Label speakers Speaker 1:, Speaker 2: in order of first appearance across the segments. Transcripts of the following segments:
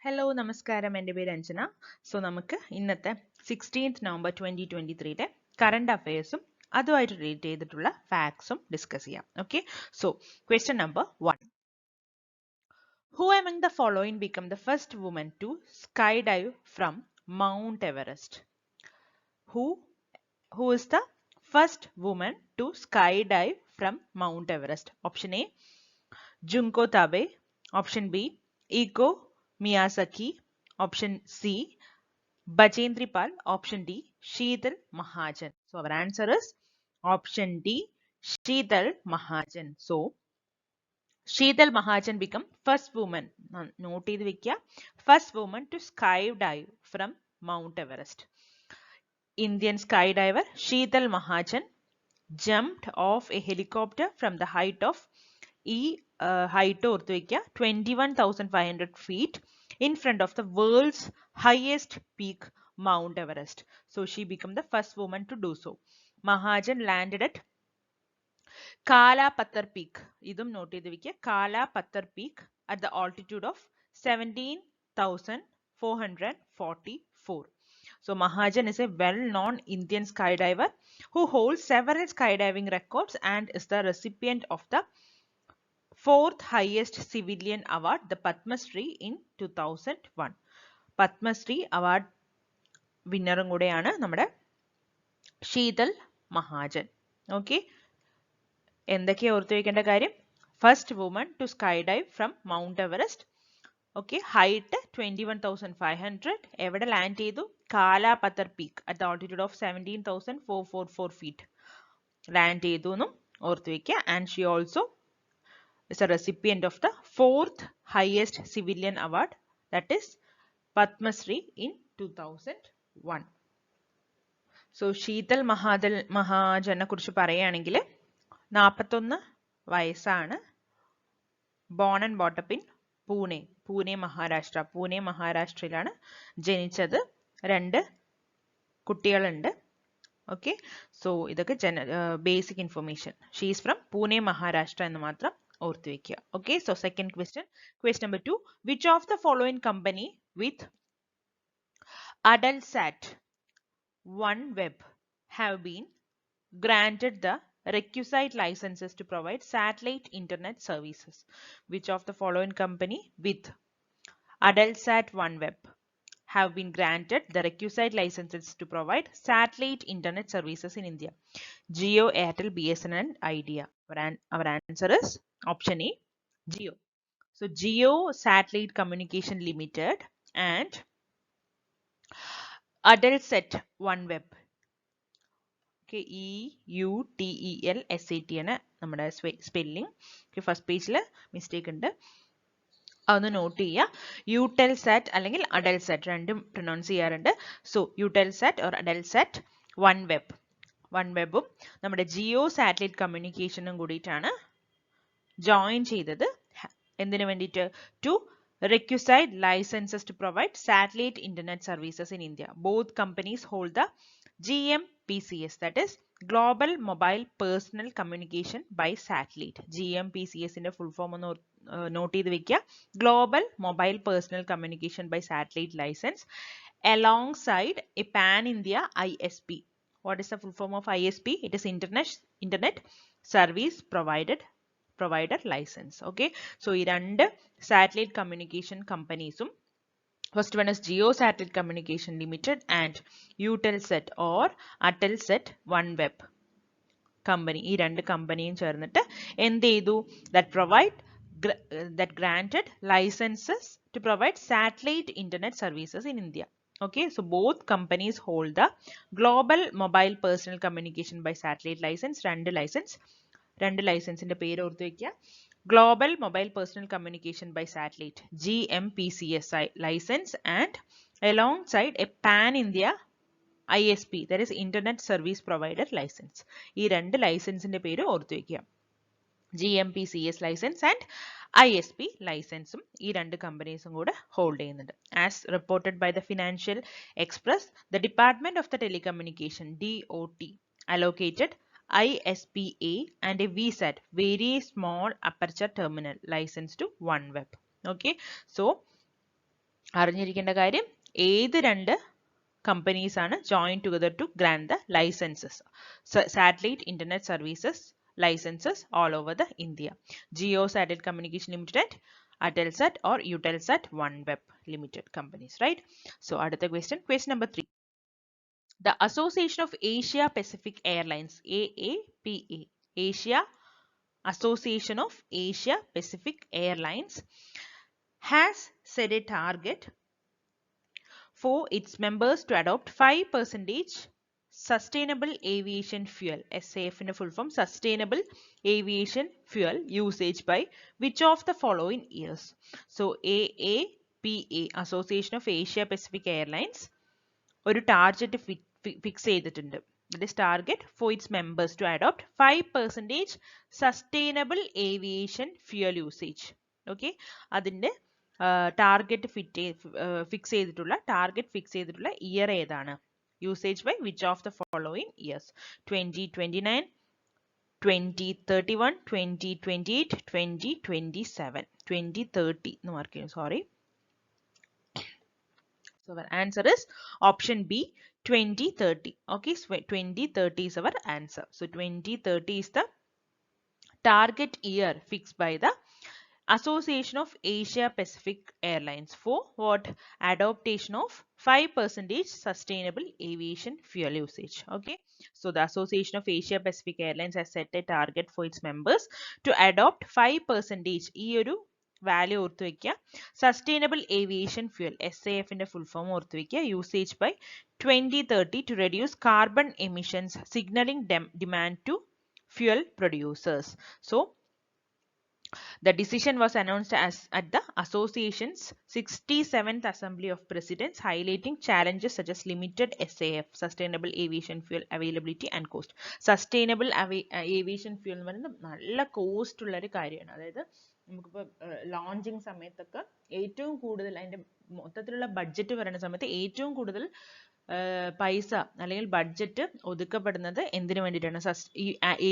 Speaker 1: Hello, Namaskaram, എൻ്റെ പേര് Anjana. So നമുക്ക് ഇന്നത്തെ 16th November 2023 കറണ്ട് അഫയേഴ്സും അതുമായിട്ട് റിലേറ്റ് ചെയ്തിട്ടുള്ള ഫാക്ട്സും ഡിസ്കസ് ചെയ്യാം. Okay, so question number 1. Who among the following became the first woman to skydive from Mount Everest? Who is the first woman to skydive from Mount Everest? Option A, Junko Tabe. Option B, Eiko Miyazaki. Option C, Bajendri Pal. Option D, Sheetal Mahajan. So our answer is option D, Sheetal Mahajan. So Sheetal Mahajan become first woman. Note ചെയ്ത് വെക്കുക, first woman to skydive from Mount Everest. Indian skydiver Sheetal Mahajan jumped off a helicopter from the height of height ഓർത്ത് വെക്കുക 21,500 feet in front of the world's highest peak, Mount Everest. So she became the first woman to do so. Mahajan landed at Kala Patthar Peak. Idum note ചെയ്ത് വെക്കുക, Kala Patthar Peak at the altitude of 17,444. So Mahajan is a well-known Indian skydiver who holds several skydiving records and is the recipient of the fourth highest civilian award, the Padma Shri, in 2001. Padma Shri award winner കൂടെയാണ് നമ്മുടെ Sheetal Mahajan. Okay, എന്തൊക്കെയാ ഓർത്തു വെക്കേണ്ട കാര്യം? First woman to skydive from Mount Everest. Okay, height 21,500. എവിടെ land ചെയ്തു? Kala Patthar peak at the altitude of 17,444 feet land ചെയ്തു എന്നും ഓർത്തു വെക്കുക. And she also is a recipient of the fourth highest civilian award, that is Padma Shri, in 2001. So Sheetal Mahajane കുറിച്ച് പറയുകയാണെങ്കിൽ 41 വയസ്സാണ്. Born and brought up in Pune മഹാരാഷ്ട്രയിലാണ് ജനിച്ചത്. 2 കുട്ടികളുണ്ട്. ഓക്കെ, സോ ഇതൊക്കെ basic information. She is from Pune Maharashtra എന്ന് മാത്രം ഓർത്തു വെക്കുക. Okay, so second question number 2. Which of the following company with Adelsat OneWeb have been granted the requisite licenses to provide satellite internet services? Which of the following company with Adelsat OneWeb have been granted the requisite licenses to provide satellite internet services in India? Jio, Airtel, BSNL, Idea. Our answer is option A, Jio. So Jio Satellite Communication Limited and Adelsat OneWeb. Okay, EUTELSAT ആണ് നമ്മുടെ spelling. First പേജിൽ mistake ഉണ്ട്, അതൊന്ന് not ചെയ്യുക. യൂടെൽസാറ്റ് അല്ലെങ്കിൽ അഡൽസാറ്റ് രണ്ടും pronounce ചെയ്യാറുണ്ട്. So യൂടെൽസാറ്റ് or അഡൽസാറ്റ് വൺവെബും നമ്മുടെ ജിയോ സാറ്റലൈറ്റ് കമ്മ്യൂണിക്കേഷനും കൂടിയിട്ടാണ് ജോയിൻ ചെയ്തത്. എന്തിനു വേണ്ടിയിട്ട്? To requisite licenses to provide satellite internet services in India. Both companies hold the GMPCS, that is Global Mobile Personal Communication by Satellite. GMPCS ന്റെ full form ഒന്ന് not ചെയ്ത് വെക്കുക. Global Mobile Personal Communication by Satellite license alongside a pan-India ISP. What is the full form of ISP? It is Internet Service Provider license. Okay, so ഈ രണ്ട് satellite communication companies-ഉം, first one is Jio Satellite Communication Limited and Eutelsat or Adelsat OneWeb company, ഈ രണ്ട് കമ്പനിയും ചേർന്നിട്ട് എന്ത് ചെയ്തു? that granted licenses to provide satellite internet services in India. Okay, so both companies hold the Global Mobile Personal Communication by Satellite license. രണ്ട് ലൈസൻസിന്റെ പേര് ഓർത്ത് വെക്കുക. Global mobile personal communication by satellite GMPCS license and alongside a pan India ISP, that is Internet Service Provider license. ഈ രണ്ട് ലൈസൻസിന്റെ പേര് ഓർത്ത് വെക്കുക. GMPCS license and ISP ലൈസൻസും ഈ രണ്ട് കമ്പനീസും കൂടെ ഹോൾഡ് ചെയ്യുന്നുണ്ട്. As reported by the Financial Express, the department of the telecommunication DOT allocated ISPA and a VSAT, very small aperture terminal license to OneWeb. Okay, so അറിഞ്ഞിരിക്കേണ്ട കാര്യം ഏത് രണ്ട് companies are joined together to grant the licenses. Satellite internet services licenses all over the India. Geo Satellite Communication Limited, Atelsat or Eutelsat OneWeb Limited companies, right? So, another question. Question number 3. The Association of Asia Pacific Airlines, AAPA, Asia Association of Asia Pacific Airlines, has set a target for its members to adopt 5% sustainable aviation fuel, SAF in a full form, sustainable aviation fuel usage by which of the following years? So AAPA, Association of Asia Pacific Airlines, ഒരു target fix ചെയ്തിട്ടുണ്ട്. That is target for its members to adopt 5% sustainable aviation fuel usage. Okay, അതിന്റെ target fix ചെയ്തിട്ടുള്ള year ഏതാണ്? Usage by which of the following years? 2029, 2031, 2028, 2027. 2030 എന്ന് mark ചെയ്യും, sorry. So our answer is option B, 2030. Okay, so 2030 is our answer. So 2030 is the target year fixed by the Association of Asia Pacific Airlines for what? Adoption of 5% sustainable aviation fuel usage. Okay, so the Association of Asia Pacific Airlines has set a target for its members to adopt 5% ഈ ഒരു value ഓർത്തു വയ്ക്കുക. Sustainable aviation fuel, SAFന്റെ full form ഓർത്തു വയ്ക്കുക. Usage by 2030 to reduce carbon emissions, signaling demand to fuel producers. So the decision was announced at the Association's 67th Assembly of Presidents, highlighting challenges such as limited SAF, sustainable aviation fuel availability and cost. Sustainable aviation fuel എന്ന് പറയുന്നത് നല്ല cost ഉള്ള ഒരു കാര്യമാണ്. അതായത് നമുക്കിപ്പോൾ launching സമയത്തൊക്കെ ഏറ്റവും കൂടുതൽ അതിൻ്റെ മൊത്തത്തിലുള്ള ബഡ്ജറ്റ് പറയുന്ന സമയത്ത് ഏറ്റവും കൂടുതൽ പൈസ അല്ലെങ്കിൽ ബഡ്ജറ്റ് ഒതുക്കപ്പെടുന്നത് എന്തിനു വേണ്ടിയിട്ടാണ്?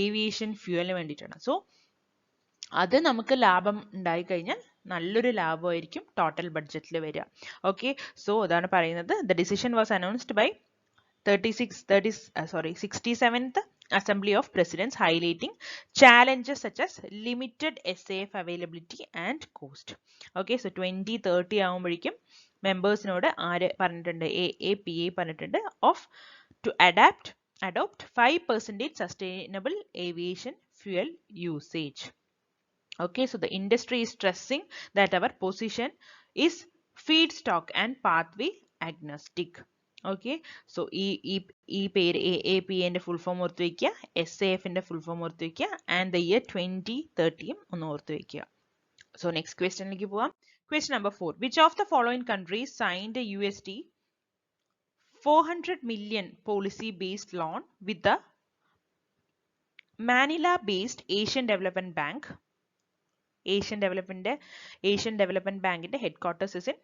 Speaker 1: ഏവിയേഷൻ ഫ്യൂവലിന് വേണ്ടിയിട്ടാണ്. സോ അത് നമുക്ക് ലാഭം ഉണ്ടായി കഴിഞ്ഞാൽ നല്ലൊരു ലാഭമായിരിക്കും ടോട്ടൽ ബഡ്ജറ്റിൽ വരിക. ഓക്കെ, സോ അതാണ് പറയുന്നത്. The decision was announced by 67th Assembly of Presidents, highlighting challenges such as limited SAF availability and cost. Okay, so 2030 ആവുമ്പോഴേക്കും മെമ്പേഴ്സിനോട് ആര് പറഞ്ഞിട്ടുണ്ട്? AAPA പറഞ്ഞിട്ടുണ്ട് of to adopt 5% sustainable aviation fuel usage. Okay, so the industry is stressing that our position is feedstock and pathway agnostic. Okay, so ഈ പേര് AAPA ന്റെ full form ഓർത്ത് വയ്ക്കുക, SAF ന്റെ ഫുൾ ഫോം ഓർത്ത് വയ്ക്കുക, ആൻഡ് ദ ഇയർ 2030 ഒന്ന് ഓർത്ത് വയ്ക്കുക. സോ നെക്സ്റ്റ് ക്വസ്റ്റ്യനിലേക്ക് പോവാം. Question number 4. Which of the following countries signed a $400 million policy-based loan with the Manila-based Asian Development Bank? Asian Development Bankന്റെ headquarters is in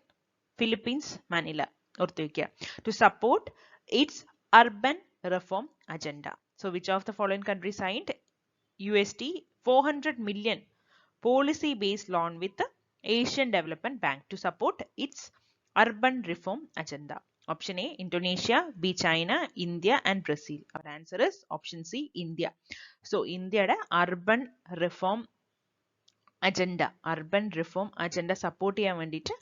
Speaker 1: Philippines, Manila. To support its urban reform agenda. So which of the following countries signed $400 million policy-based loan with the Asian Development Bank to support its urban reform agenda? Option A, Indonesia, B, China, India and Brazil. Our answer is option C, India. So India's urban reform reform agenda support ചെയ്യാൻ വേണ്ടിയിട്ട്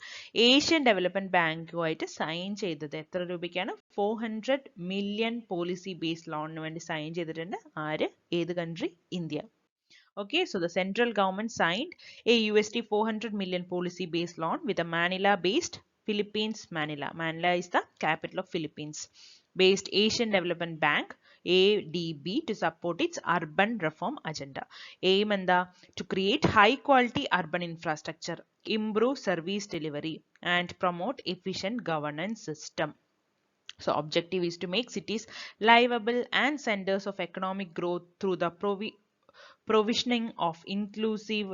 Speaker 1: Asian development ബാങ്കുമായിട്ട് sign ചെയ്തത് എത്ര രൂപയ്ക്കാണ്? 400 million policy based ലോണിന് വേണ്ടി sign ചെയ്തിട്ടുണ്ട്. ആര്? ഏത് country? India. Okay, so the central government signed a $400 million policy based loan with a Manila based Philippines. Manila is the capital of Philippines based Asian Development Bank, ADB, to support its urban reform agenda. Aim enda to create high quality urban infrastructure, improve service delivery and promote efficient governance system. So objective is to make cities livable and centers of economic growth through the provisioning of inclusive,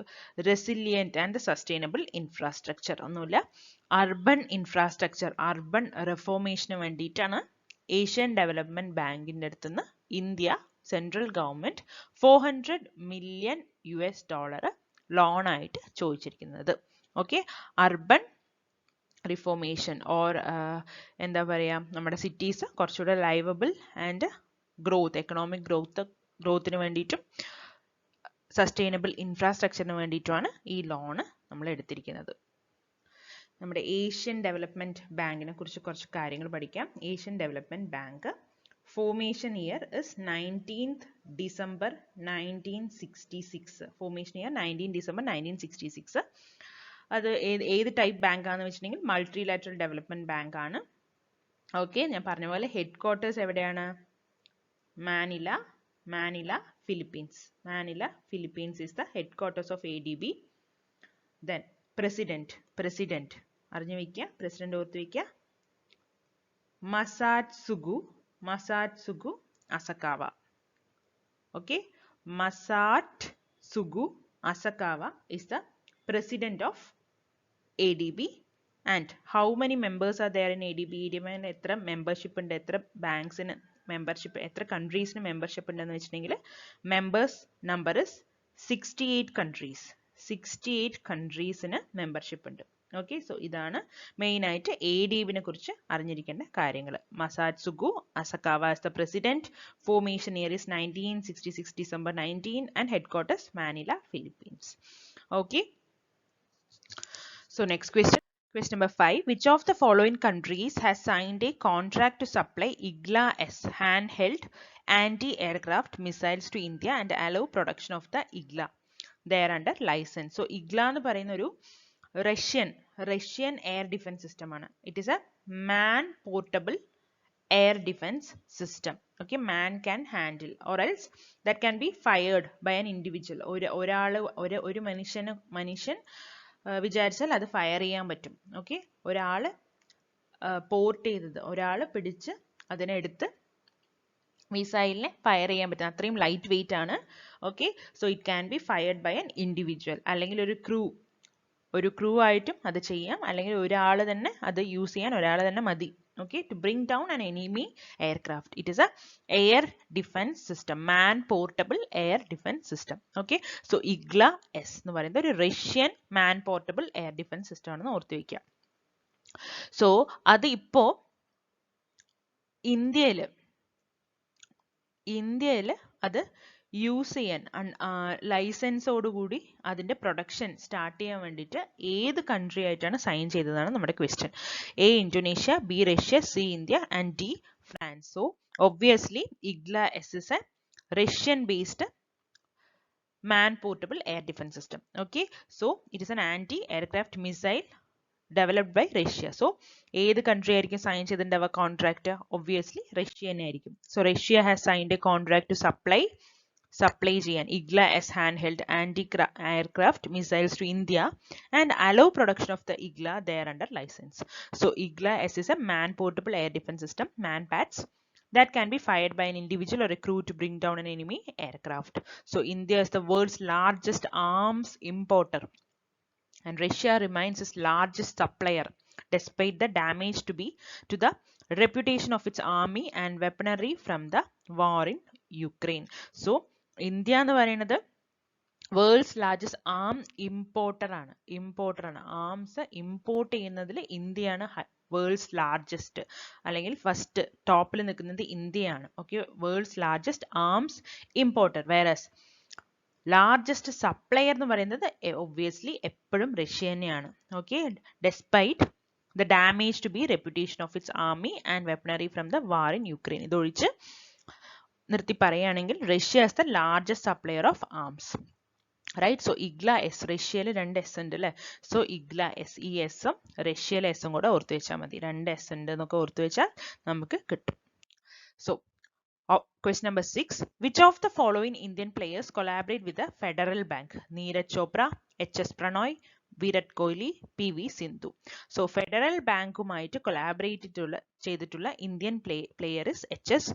Speaker 1: resilient and sustainable infrastructure. ഒന്നുമില്ല, urban infrastructure, urban reformation വേണ്ടിയിട്ടാണ് Asian development ബാങ്കിന്റെ അടുത്തുനിന്ന് India central government $400 million loan ആയിട്ട് ചോദിച്ചിരിക്കുന്നത്. Okay, urban reformation or എന്താ പറയുക, നമ്മുടെ cities കുറച്ചുകൂടെ ലൈവബിൾ ആൻഡ് ഗ്രോത്ത്, എക്കണോമിക് ഗ്രോത്തിന് വേണ്ടിയിട്ടും സസ്റ്റൈനബിൾ ഇൻഫ്രാസ്ട്രക്ചറിന് വേണ്ടിയിട്ടുമാണ് ഈ ലോണ് നമ്മൾ എടുത്തിരിക്കുന്നത്. നമ്മുടെ ഏഷ്യൻ ഡെവലപ്മെന്റ് ബാങ്കിനെ കുറിച്ച് കുറച്ച് കാര്യങ്ങൾ പഠിക്കാം. Asian development bank formation year is 19th December 1966. Formation year 19 December 1966. അത് ഏത് ടൈപ്പ് ബാങ്ക് ആണെന്ന് വെച്ചിട്ടുണ്ടെങ്കിൽ മൾട്ടിലാറ്ററൽ ഡെവലപ്മെന്റ് ബാങ്ക് ആണ്. ഓക്കെ, ഞാൻ പറഞ്ഞ പോലെ ഹെഡ് ക്വാർട്ടേഴ്സ് എവിടെയാണ്? Manila, Philippines. Manila, Philippines is the headquarters of ADB. Then president അറിഞ്ഞു വയ്ക്കുക, പ്രസിഡന്റ് ഓർത്ത് വയ്ക്കുക. Masatsugu Asakawa. Okay, Masatsugu Asakawa is the president of ADB. And how many members are there in ADB? ADB എത്ര membership ഉണ്ട്, എത്ര ബാങ്ക്സിന് membership, എത്ര കൺട്രീസിന് മെമ്പർഷിപ്പ് ഉണ്ടെന്ന് വെച്ചിട്ടുണ്ടെങ്കിൽ മെമ്പേഴ്സ് നമ്പർ ഇസ് 68 countries. 68 കൺട്രീസിന് മെമ്പർഷിപ്പ് ഉണ്ട്. ഓക്കെ, സോ ഇതാണ് മെയിൻ ആയിട്ട് ADB-നെ കുറിച്ച് അറിഞ്ഞിരിക്കേണ്ട കാര്യങ്ങൾ. മസാറ്റ്സുഗു അസക്കാവ is the president. Formation year is 1966 December 19 and headquarters Manila, Philippines. Okay, so next question. Question number 5. Which of the following countries has signed a contract to supply IGLA-S handheld anti-aircraft missiles to India and allow production of the IGLA there under license? So IGLA എന്ന് പറയുന്ന ഒരു Russian air defence system ആണ്. It is a man portable air defence system. Okay, man can handle or else that can be fired by an individual. ഒരു മനുഷ്യൻ വിചാരിച്ചാൽ അത് fire ചെയ്യാൻ പറ്റും. ഓക്കെ, ഒരാള് പോർട്ട് ചെയ്തത്, ഒരാള് പിടിച്ച് അതിനെടുത്ത് മിസൈലിനെ ഫയർ ചെയ്യാൻ പറ്റും. അത്രയും ലൈറ്റ് വെയിറ്റ് ആണ്. Okay, so it can be fired by an individual, അല്ലെങ്കിൽ ഒരു ക്രൂ ആയിട്ടും അത് ചെയ്യാം, അല്ലെങ്കിൽ ഒരാൾ തന്നെ അത് യൂസ് ചെയ്യാൻ ഒരാൾ തന്നെ മതി. Okay, to bring down an enemy aircraft. It is a air defense system, man portable air defense system. Okay, so IGLA-S എന്ന് പറയുന്നത് ഒരു Russian man portable air defense system ആണെന്ന് ഓർത്തു വയ്ക്കുക. സോ അത് ഇപ്പോ ഇന്ത്യയിൽ അത് യൂസ് ചെയ്യാൻ ലൈസൻസോടുകൂടി അതിന്റെ പ്രൊഡക്ഷൻ സ്റ്റാർട്ട് ചെയ്യാൻ വേണ്ടിയിട്ട് ഏത് കൺട്രി ആയിട്ടാണ് സൈൻ ചെയ്തതാണ് നമ്മുടെ question. A Indonesia, B Russia, C India and D France. So obviously IGLA-S is a Russian based man portable air defense system. Okay, so it is an anti-aircraft missile developed by Russia. So ഏത് country ആയിരിക്കും sign ചെയ്തിട്ടുണ്ടാവുക contract? Obviously Russia തന്നെ ആയിരിക്കും. So Russia has signed a contract to supply ചെയ്യാൻ IGLA-S handheld anti-aircraft missiles to India and allow production of the IGLA there under license. So IGLA-S is a man portable air defense system, manpads, that can be fired by an individual or a crew to bring down an enemy aircraft. So India is the world's largest arms importer and Russia remains its largest supplier despite the damage to the reputation of its army and weaponry from the war in Ukraine. So India എന്ന് പറയുന്നത് world's largest importer ആണ്. Arms import ചെയ്യുന്നതിൽ ഇന്ത്യയാണ് world's largest, അല്ലെങ്കിൽ first ടോപ്പിൽ നിൽക്കുന്നത് ഇന്ത്യയാണ്. Okay, world's largest arms importer. Whereas largest supplier എന്ന് പറയുന്നത് ഒബ്വിയസ്ലി എപ്പോഴും റഷ്യ തന്നെയാണ്. Okay, despite the damage to be reputation of its army and weaponry from the war in Ukraine. ഇതൊഴിച്ച് നിർത്തി പറയുകയാണെങ്കിൽ Russia is the largest supplier of arms. Right, so IGLA-S, റഷ്യയിൽ 2 S ഉണ്ട് അല്ലേ? So IGLA-S, ഈ എസും റഷ്യയിലെ എസും കൂടെ ഓർത്തു വെച്ചാൽ മതി. 2 S ഉണ്ട് എന്നൊക്കെ ഓർത്തു വെച്ചാൽ നമുക്ക് കിട്ടും. So question number 6. Which of the following Indian players collaborate with the Federal Bank? Neeraj Chopra, H.S. Pranoy, Virat Kohli, PV Sindhu. So Federal ബാങ്കുമായിട്ട് കൊളാബറേറ്റ് ചെയ്തിട്ടുള്ള Indian player is HS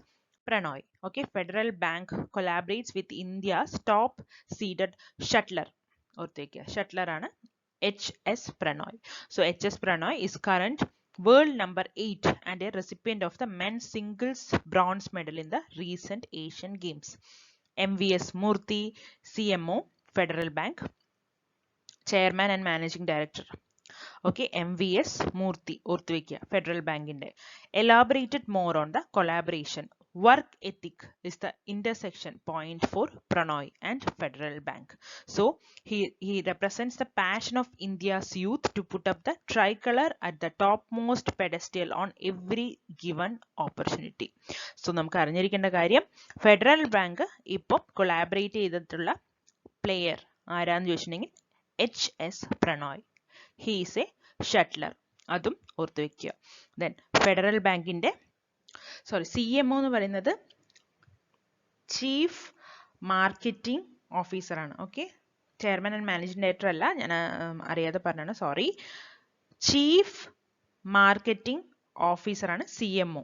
Speaker 1: Pranoy. Okay, Federal Bank collaborates with India's top seeded shuttler. ഓർത്തേക്കുക, ഷട്ട്ലർ ആണ് HS Pranoy. So HS Pranoy is current world number 8 and a recipient of the men's singles bronze medal in the recent Asian Games. MVS Murthy, CMO, Federal Bank, Chairman and Managing Director. Okay, MVS Murthy ഓർത്തു വെക്കുക federal ബാങ്കിന്റെ. Elaborated more on the collaboration. Work ethic is the intersection point for Pranoy and Federal Bank. So he represents the passion of India's youth to put up the tricolor at the topmost pedestal on every given opportunity. So നമുക്ക് അറിഞ്ഞിരിക്കേണ്ട കാര്യം ഫെഡറൽ ബാങ്ക് ഇപ്പോൾ collaborate ചെയ്തിട്ടുള്ള player ആരാന്ന് ചോദിച്ചിട്ടുണ്ടെങ്കിൽ HS Pranoy. He is a shuttler. അതും ഓർത്തു വെക്കുക. ദെൻ ഫെഡറൽ ബാങ്കിന്റെ CMO എന്ന് പറയുന്നത് ചീഫ് മാർക്കറ്റിംഗ് ഓഫീസർ ആണ്. Okay, chairman and managing director അല്ല, ഞാൻ അറിയാതെ പറഞ്ഞാണ്, സോറി. ചീഫ് മാർക്കറ്റിംഗ് ഓഫീസർ ആണ് CMO.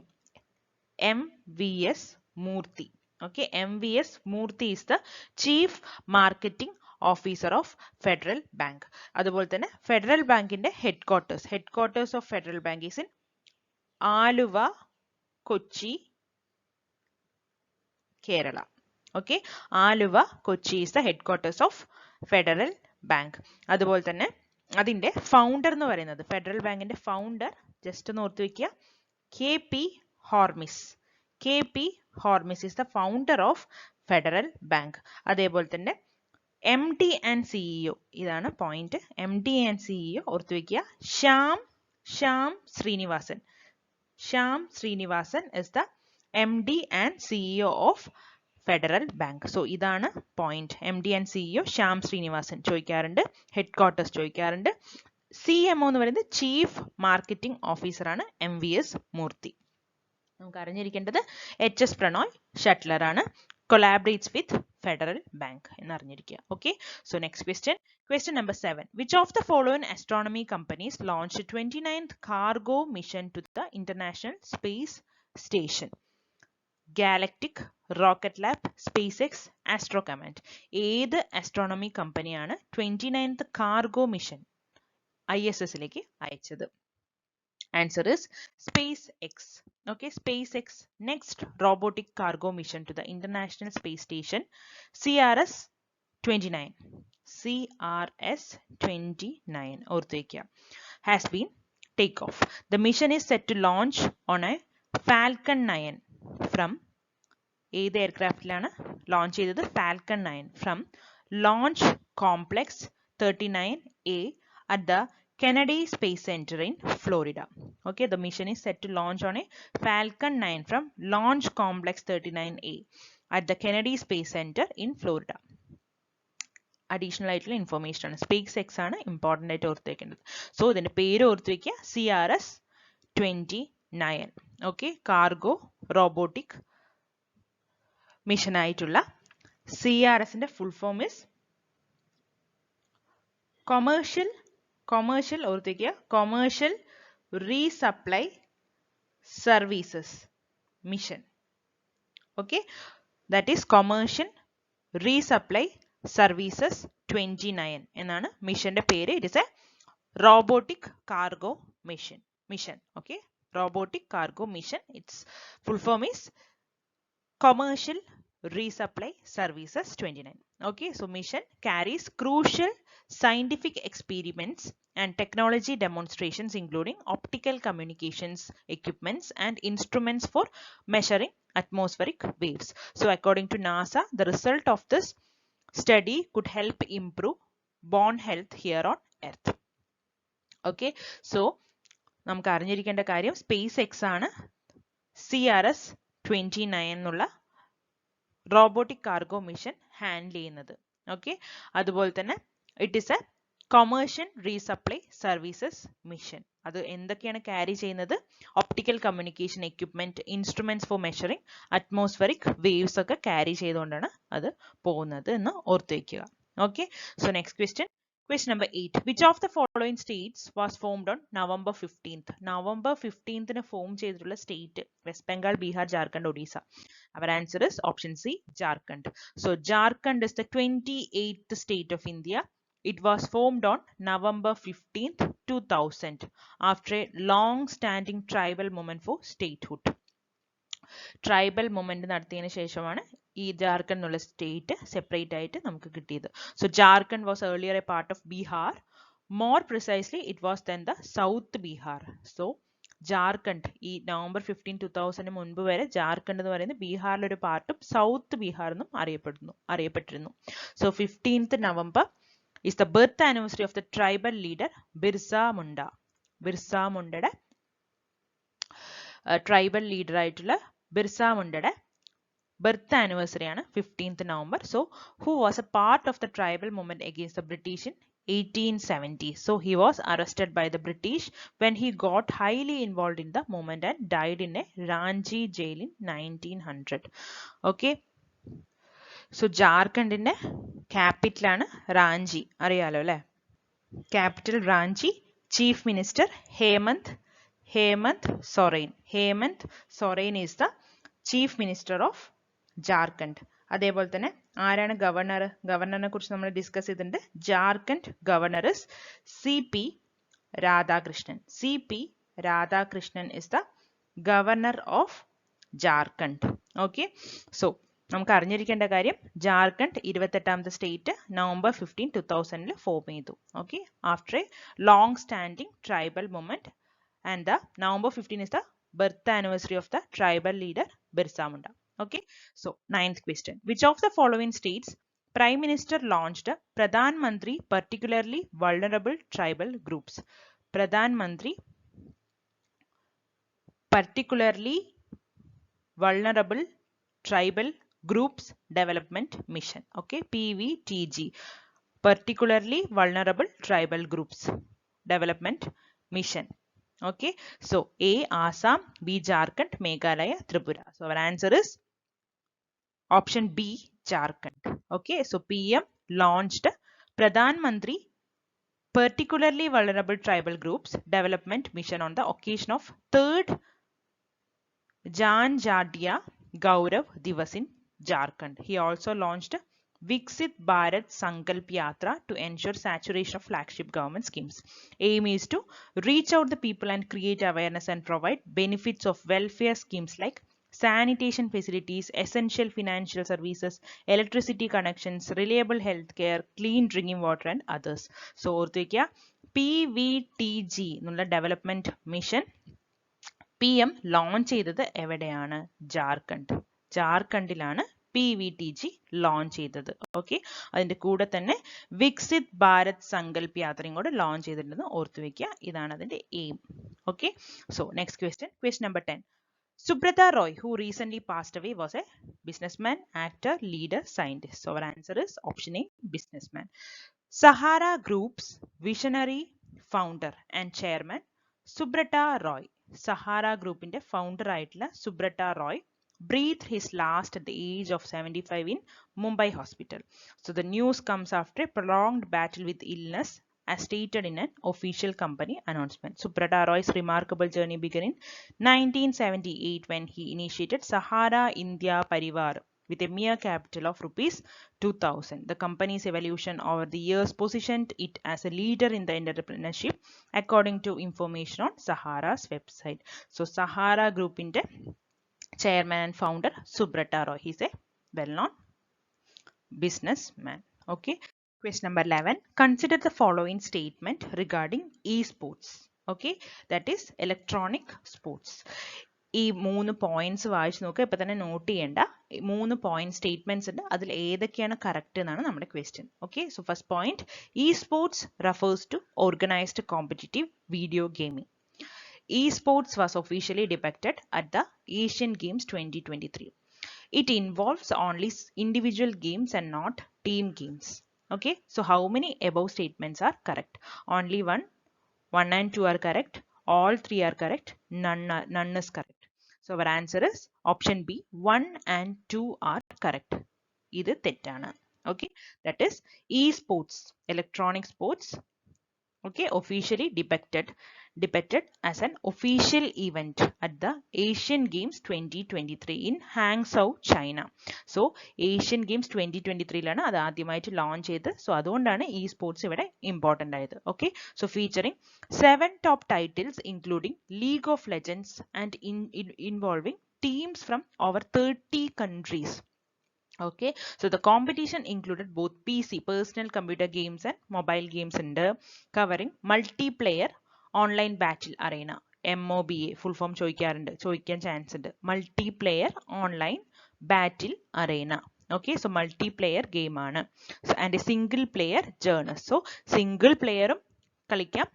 Speaker 1: MVS Murthy. Okay, MVS Murthy is the chief marketing officer of Federal Bank. അതുപോലെ തന്നെ ഫെഡറൽ ബാങ്കിന്റെ headquarters of Federal bank is in Aluva, Kochi, Kerala. Okay, Aluva, Kochi is the headquarters of Federal bank. അതുപോലെ തന്നെ അതിന്റെ ഫൗണ്ടർ എന്ന് പറയുന്നത്, federal ബാങ്കിന്റെ ഫൗണ്ടർ ജസ്റ്റ് ഒന്ന് ഓർത്ത് വെക്കുക, KP Hormis. KP Hormis is the founder of Federal Bank. അതേപോലെ തന്നെ MD ആൻഡ് CEO, ഇതാണ് പോയിന്റ്. MD ആൻഡ് CEO ഓർത്തു വെക്കുക, Shyam Srinivasan. Shyam Srinivasan is the MD and CEO of Federal Bank. So ഇതാണ് point. MD and CEO Shyam Srinivasan ചോദിക്കാറുണ്ട്, ഹെഡ്ക്വാർട്ടേഴ്സ് ചോദിക്കാറുണ്ട്. CMO എന്ന് പറയുന്നത് ചീഫ് മാർക്കറ്റിംഗ് ഓഫീസർ ആണ് MVS മൂർത്തി. നമുക്ക് അറിഞ്ഞിരിക്കേണ്ടത് HS പ്രണോയ് ഷട്ട്ലർ ആണ്, കൊളാബറേറ്റ്സ് വിത്ത് ഫെഡറൽ ബാങ്ക് എന്ന് അറിഞ്ഞിരിക്കുക. Okay, so next question. Question number 7. Which of the following astronomy companies launched 29th cargo mission to the International Space Station? Galactic, Rocket Lab, SpaceX, Astro Command. ഏത് astronomy കമ്പനിയാണ് 29th cargo mission ISS-ലേക്ക് അയച്ചത്? Answer is SpaceX. Okay, SpaceX next robotic cargo mission to the International Space Station, CRS-29. CRS-29 ഓർത്തു വയ്ക്കുക, has been take off. The mission is set to launch on a Falcon 9 from ഏത് എയർക്രാഫ്റ്റിലാണ് launch ചെയ്തത്? Falcon 9 from Launch Complex 39A at the Kennedy Space Center in Florida. Okay, the mission is set to launch on a Falcon 9 from Launch Complex 39A at the Kennedy Space Center in Florida. Additional ആയിട്ടുള്ള information ആണ്. SpaceX ആണ് important ആയിട്ട് ഓർത്ത് വെക്കേണ്ടത്. So ഇതിന്റെ പേര് ഓർത്ത് വെക്കുക, CRS-29. Okay, cargo robotic mission ആയിട്ടുള്ള CRS-ന്റെ ഫുൾ ഫോം ഇസ് കൊമേഴ്ഷ്യൽ ഓർത്ത് വെക്കുക, commercial resupply services mission. Okay, that is commercial resupply services 29 എന്നാണ് മിഷന്റെ പേര്. It is a robotic cargo mission. Okay, robotic cargo mission. Its full form is Commercial Resupply Services 29. Okay, so mission carries crucial scientific experiments and technology demonstrations including optical communications equipments and instruments for measuring atmospheric waves. So according to NASA, the result of this study could help improve bone health here on Earth. Okay, so നമുക്ക് അറിഞ്ഞിരിക്കേണ്ട കാര്യം SpaceX ആണ് CRS-29 എന്നുള്ള robotic cargo mission handle ചെയ്യുന്നത്. Okay, അതുപോലെ തന്നെ it is a commercial resupply services mission. അത് എന്തൊക്കെയാണ് ക്യാരി ചെയ്യുന്നത്? Optical communication equipment, instruments for measuring atmospheric waves ഒക്കെ ക്യാരി ചെയ്തുകൊണ്ടാണ് അത് പോകുന്നത് എന്ന് ഓർത്തു വയ്ക്കുക. Okay, so next question. Question number 8. Which of the following states was formed on November 15th? November 15th form ചെയ്തിട്ടുള്ള state West Bengal, Bihar, Jharkhand, Odisha. Our answer is option C, Jharkhand. So Jharkhand is the 28th state of India. It was formed on November 15th, 2000 after a long-standing tribal movement for statehood. Tribal movement നടത്തിയതിനു ശേഷമാണ് ഈ ജാർഖണ്ഡ് എന്നുള്ള state separate ആയിട്ട് നമുക്ക് കിട്ടിയത്. So Jharkhand was earlier a part of Bihar More precisely, it was then the South Bihar. So, Jharkhand ഈ November 15, 2000 മുൻപ് വരെ ജാർഖണ്ഡ് എന്ന് പറയുന്നത് ബീഹാറിലെ ഒരു പാർട്ടും സൗത്ത് ബീഹാർ എന്നും അറിയപ്പെട്ടിരുന്നു. So 15th November is the birth anniversary of the tribal leader Birsa Munda. Birsa മുണ്ടയുടെ ട്രൈബൽ ലീഡർ ആയിട്ടുള്ള ബിർസ മുണ്ടയുടെ birth anniversary ആണ് 15th November. So, who was a part of the tribal movement against the British in 1870. So, he was arrested by the British when he got highly involved in the movement and died in a Ranchi jail in 1900. Okay. So, ജാർഖണ്ഡിന്റെ capital ആണ് റാഞ്ചി. അറിയാലോ അല്ലേ? Capital Ranchi. Chief Minister Hemant Soren. Hemant Soren is the Chief Minister of Jharkhand. അതേപോലെ തന്നെ ആരാണ് ഗവർണറിനെ കുറിച്ച് നമ്മൾ discuss ചെയ്തിട്ടുണ്ട്. Jharkhand governor is CP Radhakrishnan. CP Radhakrishnan is the governor of Jharkhand. Okay. So നമുക്ക് അറിഞ്ഞിരിക്കേണ്ട കാര്യം ജാർഖണ്ഡ് 28ാമത്തെ സ്റ്റേറ്റ് നവംബർ 15, 2000 ഫോം ചെയ്തു. Okay. After A long standing tribal movement and the November 15 is the birth anniversary of the tribal leader Birsa Munda. Okay, so 9th question. Which of the following states Prime Minister launched Pradhan Mantri particularly vulnerable tribal groups? Pradhan Mantri particularly vulnerable tribal groups development mission. Okay, PVTG, particularly vulnerable tribal groups development mission. Okay, so A Assam, B Jharkhand, Meghalaya, Tripura. So our answer is option B, Jharkhand. Okay, so PM launched Pradhan Mantri particularly vulnerable tribal groups development mission on the occasion of 3rd Janjadia Gaurav Divas in Jharkhand. He also launched Viksit Bharat Sankalp Yatra to ensure saturation of flagship government schemes. Aim is to reach out the people and create awareness and provide benefits of welfare schemes like sanitation facilities, essential financial services, electricity connections, reliable healthcare, clean drinking water and others. So, ഓർത്തിരിക്കുക PVTG എന്നുള്ള development mission PM launch ചെയ്തത് എവിടെയാണ്? ജാർഖണ്ഡിലാണ് PVTG launch ചെയ്തത്. Okay. അതിന്റെ കൂടെ തന്നെ വികസിത് ഭാരത് സങ്കല്പ് യാത്രയും കൂടെ ലോഞ്ച് ചെയ്തിട്ടുണ്ടെന്ന് ഓർത്തു വെക്കുക. ഇതാണ് അതിന്റെ aim. Okay. So next question number 10. Subrata Roy, who recently passed away, was a businessman, actor, leader, scientist. So our answer is option A, businessman. Sahara Group's visionary founder and chairman Subrata Roy. Sahara Group ന്റെ founder ആയിട്ടുള്ള Subrata Roy breathed his last at the age of 75 in Mumbai hospital. So the news comes after a prolonged battle with illness as stated in an official company announcement. Subrata Roy's remarkable journey began in 1978 when he initiated Sahara India Parivar with a mere capital of rupees 2000. The company's evolution over the years positioned it as a leader in the entrepreneurship according to information on Sahara's website. So Sahara Group in the chairman and founder Subrata Roy. He's a well-known businessman. Okay. Question number 11. Consider the following statement regarding esports. Okay, that is electronic sports. ഈ 3 points വായിച്ചു നോക്കുക. ഇപ്പൊ തന്നെ not ചെയ്യേണ്ട 3 point statements ഉണ്ട്. അതിൽ ഏതൊക്കെയാണ് correct എന്നാണ് നമ്മുടെ question. Okay. So first point, esports refers to organized competitive video gaming. Esports was officially depicted at the Asian Games 2023. It involves only individual games and not team games. Okay, so how many above statements are correct? Only 1 and 2 are correct. All 3 are correct. None is correct. So our answer is option B. 1 and 2 are correct. Idu tettana. Okay, that is esports, electronic sports. Okay, officially depicted as an official event at the Asian Games 2023 in Hangzhou, China. So Asian Games 2023 ലാണ് അത് ആദ്യമായിട്ട് launch ചെയ്തത്. So അതുകൊണ്ടാണ് ഈ sports ഇവിടെ important ആയത്. Okay. So featuring 7 top titles including League of Legends and involving teams from over 30 countries. Okay, so the competition included both PC, personal computer games, and mobile games covering multiplayer online battle arena. MOBA full form ചോദിക്കാൻ chance ഉണ്ട്. Multiplayer online battle arena. Okay, so multiplayer game ആണ്. So, and a single player journey. So single player കളിക്കാം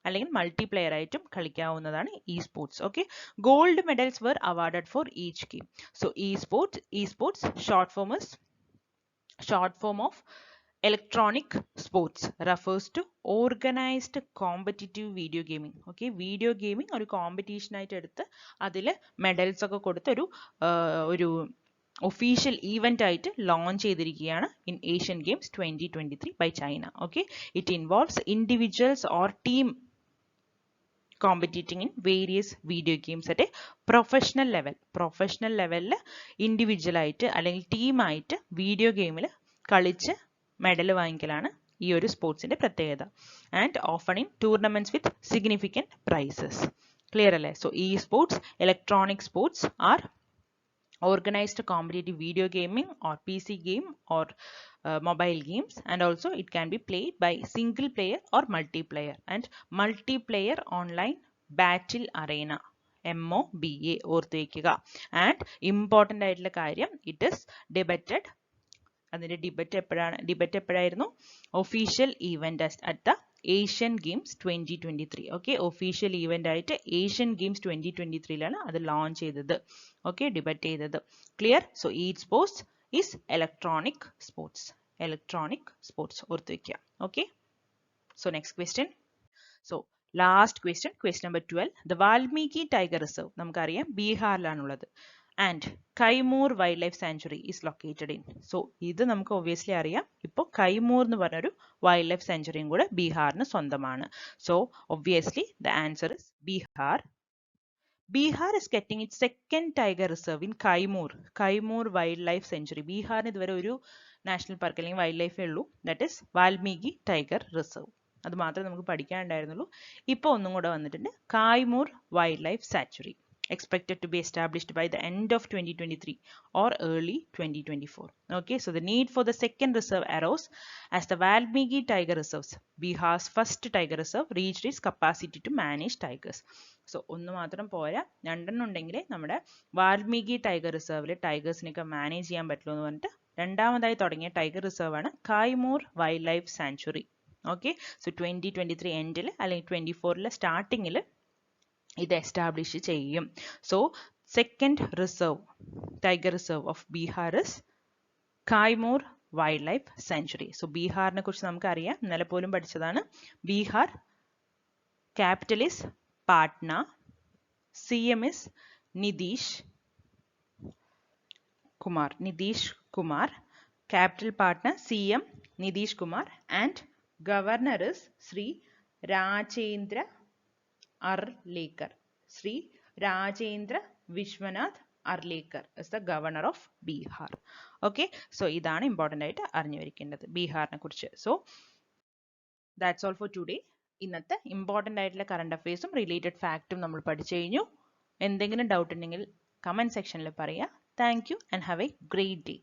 Speaker 1: അല്ലെങ്കിൽ multiplayer ആയിട്ടും കളിക്കാവുന്നതാണ് esports. Okay, gold medals were awarded for each game. So esports short form of electronic sports refers to organized competitive video gaming. Okay, video gaming ഒരു competition ആയിട്ട് എടുത്ത് അതിൽ medals ഒക്കെ കൊടുത്ത് ഒരു ഒഫീഷ്യൽ ഈവന്റ് ആയിട്ട് ലോഞ്ച് ചെയ്തിരിക്കുകയാണ് in Asian games 2023 by China. Okay, it involves individuals or team competing in various video games at a professional level. Professional level individual ആയിട്ട് അല്ലെങ്കിൽ ടീം ആയിട്ട് വീഡിയോ ഗെയിമിൽ കളിച്ച് മെഡൽ വാങ്ങിക്കലാണ് ഈ ഒരു സ്പോർട്സിന്റെ പ്രത്യേകത. And often in tournaments with significant prizes. Clear അല്ലേ? സോ ഈ sports electronic sports are organized competitive video gaming or PC game or mobile games, and also it can be played by single player or multiplayer, and multiplayer online battle arena MOBA ഓർത്ത് വയ്ക്കുക. And important ആയിട്ടുള്ള കാര്യം, it is debuted. അതിൻ്റെ debut എപ്പോഴായിരുന്നു? Official event at the Asian games 2023. Okay, official event ആയിട്ട് Asian games 2023 അത് launch ചെയ്തത്. Okay, debut ചെയ്തത്. ക്ലിയർ? സോ ഈ സ്പോർട്സ് ഈസ് ഇലക്ട്രോണിക് സ്പോർട്സ് ഓർത്ത് വയ്ക്കുക. Okay, so next question. So last question number 12. The Valmiki tiger reserve നമുക്കറിയാം ബീഹാറിലാണുള്ളത്. And Kaimur wild life sanctuary is located in. So ഇത് നമുക്ക് ഒബ്വിയസ്ലി അറിയാം. ഇപ്പോൾ കൈമൂർ എന്ന് പറഞ്ഞൊരു വൈൽഡ് ലൈഫ് സാങ്ച്വറിയും കൂടെ ബീഹാറിന് സ്വന്തമാണ്. So obviously the answer is Bihar. Bihar is getting it second tiger reserve in Kaimur wild life century. ബീഹാറിന് ഇതുവരെ ഒരു നാഷണൽ പാർക്ക് അല്ലെങ്കിൽ വൈൽഡ് ലൈഫേ ഉള്ളൂ, that is Valmiki tiger reserve. അത് മാത്രമേ നമുക്ക് പഠിക്കാനുണ്ടായിരുന്നുള്ളൂ. ഇപ്പോൾ ഒന്നും കൂടെ വന്നിട്ടുണ്ട്, Kaimur wild life sanctuary, expected to be established by the end of 2023 or early 2024. Okay, so the need for the second reserve arose as the Valmiki Tiger Reserves, Bihar's first tiger reserve, reached its capacity to manage tigers. So ഒന്ന് മാത്രം പോരാ, രണ്ടെണ്ണം ഉണ്ടെങ്കിലേ നമ്മുടെ Valmiki tiger റിസർവിലെ ടൈഗേഴ്സിനൊക്കെ manage ചെയ്യാൻ പറ്റുള്ളൂ എന്ന് പറഞ്ഞിട്ട് രണ്ടാമതായി തുടങ്ങിയ ടൈഗർ റിസർവ് ആണ് Kaimur wild life sanctuary. Okay, so 2023 എൻഡിൽ അല്ലെങ്കിൽ 2024 സ്റ്റാർട്ടിങ്ങിൽ ഇത് എസ്റ്റാബ്ലിഷ് ചെയ്യും. So second reserve, tiger reserve of Bihar is Kaimur wild life sanctuary. So ബീഹാറിനെ കുറിച്ച് നമുക്കറിയാം, ഇന്നലെ പോലും പഠിച്ചതാണ്. Bihar capital is Patna, CM is Nitish Kumar, capital Patna, CM Nitish Kumar, and governor is Shri Rajendra Arlekar. Sri Rajendra Vishwanath Arlekar is the governor of Bihar. Okay, so ഇതാണ് important ആയിട്ട് അറിഞ്ഞു വയ്ക്കേണ്ടത് ബീഹാറിനെ കുറിച്ച്. So that's all for today. ഇന്നത്തെ ഇമ്പോർട്ടൻ്റ് ആയിട്ടുള്ള കറണ്ട് അഫയേഴ്സും റിലേറ്റഡ് ഫാക്റ്റും നമ്മൾ പഠിച്ചു കഴിഞ്ഞു. എന്തെങ്കിലും ഡൗട്ട് ഉണ്ടെങ്കിൽ കമൻറ്റ് സെക്ഷനിൽ പറയുക. Thank you and have A great day.